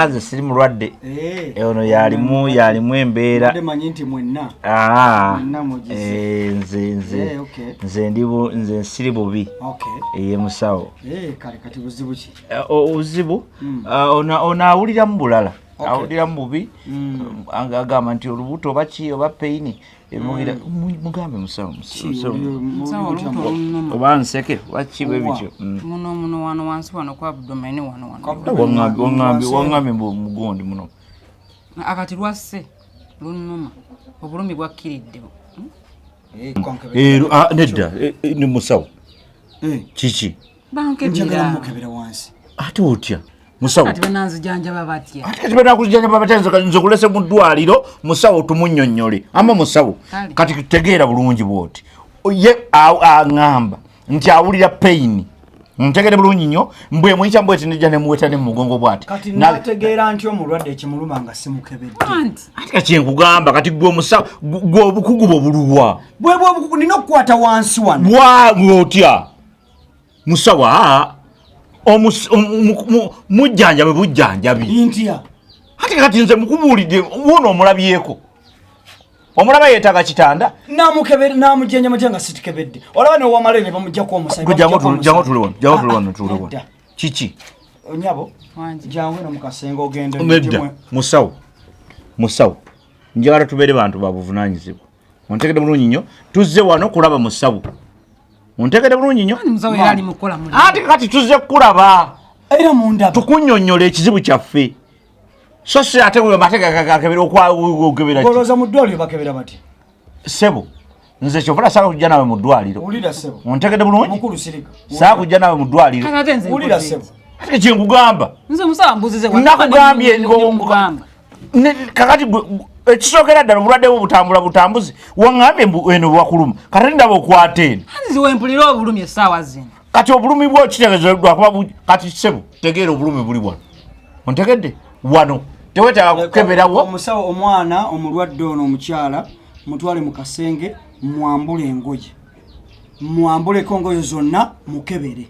Nze siri mulwadde. Ono yalimu embeera. Nze nsiri bubi. Ye musawo. Kati buzibu ki? Obuzibu onaawuliramu bulala. Awuliramu bubi. Agamba nti olubuto oba ki oba peyini. Mugambe musawo. Oba nseke wakibe bityo. Muno wano wansi wano kwa abdomen wano. Wangambe mugondi muno. Akati lwasse lunuma obulumi bwakkiridde. Nedda ni musawo. Kiki? Njagala mukebera wansi. Ate otya? Musawo. Ati bananzi janjaba batya. Ati banakujjanjaba batya nze kulese mu ddwaliro musawo tumunnyonnyole. Ama musawo. Kati tegeera bulungi bwoti. Ye aŋŋamba nti awulira pain. Ntegere bulungi nnyo mbwe muyica mbweti nejja ne muweta ne mugongo bwati. Kati nategeera nti omulwadde ekimuluma nga simukebedde. Ati kati nkugamba kati gwe musawo gwe obukugu bobuluwa. Bwe obukugu nina okukwata wansi wano. Otya? Musawo mujjanjabe bujjanjabi. Ntya. Kati nze mukubuulidde wuno omulabyeko. Omulaba yeetaaga kitanda. Namukebera namujjanja matanga sitikebedde. Olaba ne wamalere bamujja ku omusajja. Jango tuliwano. Kiki? Onyabo. Jango no mukasengo ogende. Musawo. Njagala tubeere bantu babuvunaanyizibwa. Ontegede bulungi nnyo tuzze wano kulaba musawo. Ontegede bulungi nnyo. Musawo yali mukola muli. Ate kati tuzze kulaba. Era munda. Tukunnyonnyola ekizibu kyaffe. So se ate we mateka kakebera okubera ki. Goloza mu ddwaliro bakebera bati. Sebo. Nze kyovula sala kujja nawe mu ddwaliro. Ulira sebo. Ontegede bulungi. Mukulu sirika. Saa kujja nawe mu ddwaliro. Ulira sebo. Ate kye nkugamba. Nze musawo mbuzize wa. Nakugambye ngomugamba. Kakati ekisookera ddala obulwadde butambuzi waŋŋambye eno bwakuluma kati ndaba okwata eno. Nze wempulira obulumi essaawa zino. Kati obulumi bwo kitegeezebwa kuba kati sebo tegeera obulumi buli wano. Ontegedde wano. Tewetaaga kukeberawo. Omusawo omwana omulwadde ono omukyala mutwale mu kasenge mwambule engoye. Mwambuleko engoye zonna mukebere.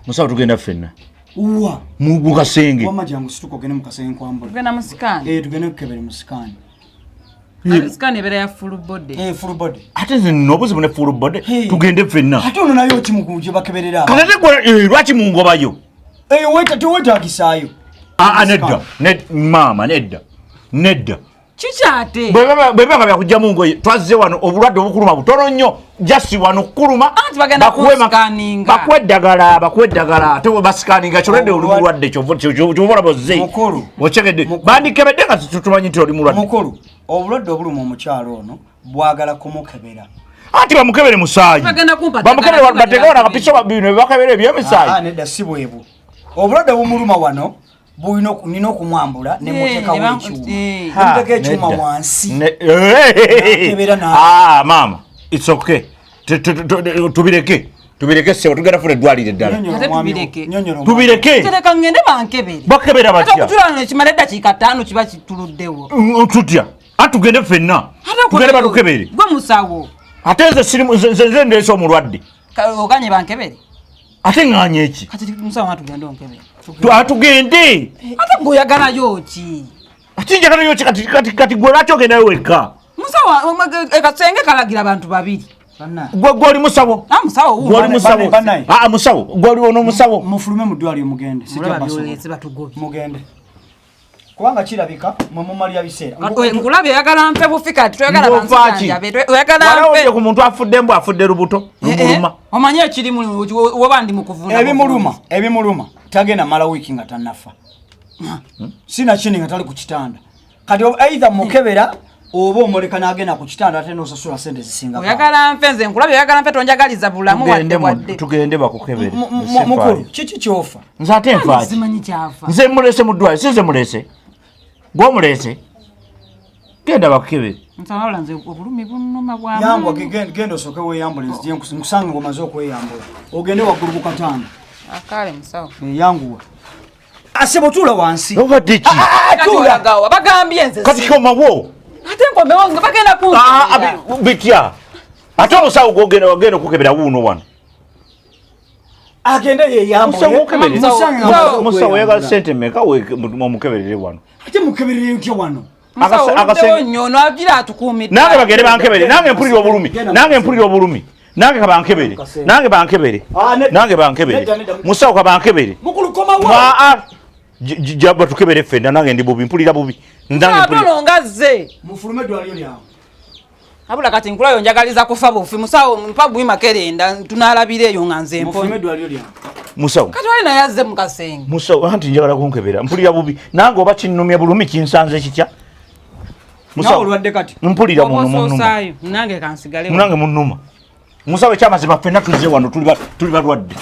Musawo tugenda ffenna. Uwa. Mu kasenge. Wama jangu situko gene mu kasenge kwambula. Tugenda mu sikaani. Tugenda kukebere mu sikaani. Sikaani ebera ya full body. Full body. Ate nze n'obuzibu ne full body tugende ffenna. Ate ono nayo kimuguje bakeberera. Kati lwaki mungobayo? Wetaagisaayo. Nedda. Kikyate. Bwebanga byakujjamu ngoye twazze wano obulwadde obukuluma butono nnyo jasi wano kuluma bakuwe eddagala ate basikaninga kyolwadde oli mulwadde kyobola bozze okyegedde bandikebedde nga tumanyi nti oli mulwadde. Mukulu obulwadde obuluma omukyalo ono bwagala kumukebera. Ati bamukebere musaayi bamukebere bategewo nakapiso bino bakebere ebyemisaayi. Nedda si bwebu obulwadde bumuluma wano nina okumwambula ne muteekawo ekyuma. Muteeka ekyuma wansi. Mama, it's okay. Tubireke sewa tugenda funa eddwaliro eddala. Tubireke. Tereka ngende bankebere. Bakebera batya. Ate okutulana ekimala eddakiika 5 kiba kituluddewo. Tutya. Ate tugende ffenna. Tugende batukebere. Gwe musawo. Ate nze ndeese omulwadde. Oganye bankebere. Ate nganye eki. Kati musawo atugende onkebere. Atugende. Ate goyagalayo ki? Ate njagalayo ki kati gwe lwaki ogendayo wekka? Musawo kasenge kalagira abantu babiri. Gwe oli musawo. Musawo wu. Gwe oli musawo. Musawo. Gwe oli ono musawo. Mufulume mu ddwaliro mugende. Mugende. Kubanga kirabika mwe mumalya biseera. Nkulabe oyagala mpe bufika tuyagala bantu banjabe. Oyagala mpe ku muntu afudde mbu afudde lubuto lumuluma. Omanye ekiri mu wobandi mu kuvuna. Ebimuluma tagenda mala wiki nga tannafa. Sina kini nga tali ku kitanda. Kati either mukebera oba omuleka n'agenda ku kitanda ate n'osasula sente zisinga. Oyagala mpe nze nkulabe oyagala mpe tonjagaliza bulamu wadde. Tugende bakukebere. Mukulu kiki kyofa? Nze ate nfaaki. Simanyi kyafa. Nze mulese mu ddwaliro si nze mulese. Gwe mulese. Genda bakukebere. Nsawala nze obulumi bunnuma bwa yangwa genda osoke weeyambulence gye nkusanga ngomaze okweyambula ogende waggulu ku katanda akale musawo yanguwa asebo tula wansi obadde ki tula gawa bagambye nze kati komawo ate ngombe wange bagenda ku bitya ate omusawo wagenda okukebera wuuno wano agende ye yambo musawo yagala sente meka omukeberere wano ate mukeberere utya wano nyono agira atukumidde nange bagende bankebere nange mpulira obulumi nange kabankebere nange bankebere musawo kabankebere jaba tukebere fenda nange ndi bubi mpulira bubi nongazze mufulume dwalyo lyawo abula kati nkulayo njagaliza kufa bufi musawo mpabu imakerenda tunalabire eyo nganze empo mufulume dwalyo lyawo musawo kati wali nayaze mukasenge musawo anti njagala kunkebera mpulira bubi nange oba kinnumya bulumi kinsanze kitya musawo olwadde kati mpulira munuma nange kansigale munange munuma musawo ekyamazima ffenna tuzze wano tuli balwadde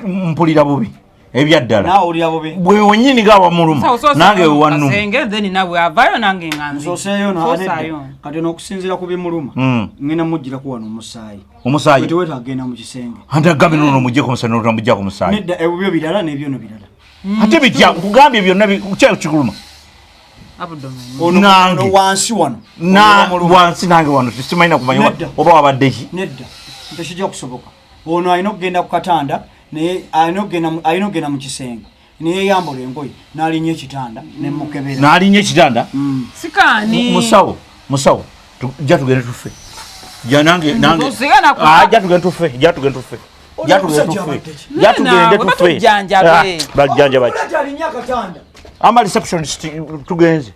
mpulira bubi ebyaddala nawe olya bubi bwe wenyini gawa muluma nange wannuma then nawe avayo nange nganze nsoseeyo naanedda kati n'okusinziira ku bimuluma ngenda mujjiraku wano omusaayi teweeta agenda mu kisenge ante agambe nono mujje ku musaayi notamujja ku musaayi nedda ebyo birala n'ebyono birala ate bijja nkugambye byonna kikuluma nange wansi wano wansi nange wano simanyi kumanya oba wabadde ki nedda tekijja kusoboka ono alina okugenda ku katanda naye alina okugenda mu kisenge neyeyambula engoye n'alinnya ekitanda nemukebera n'alinnya ekitanda sikaani musawo jja tugende tufe jange ama receptionist tugenze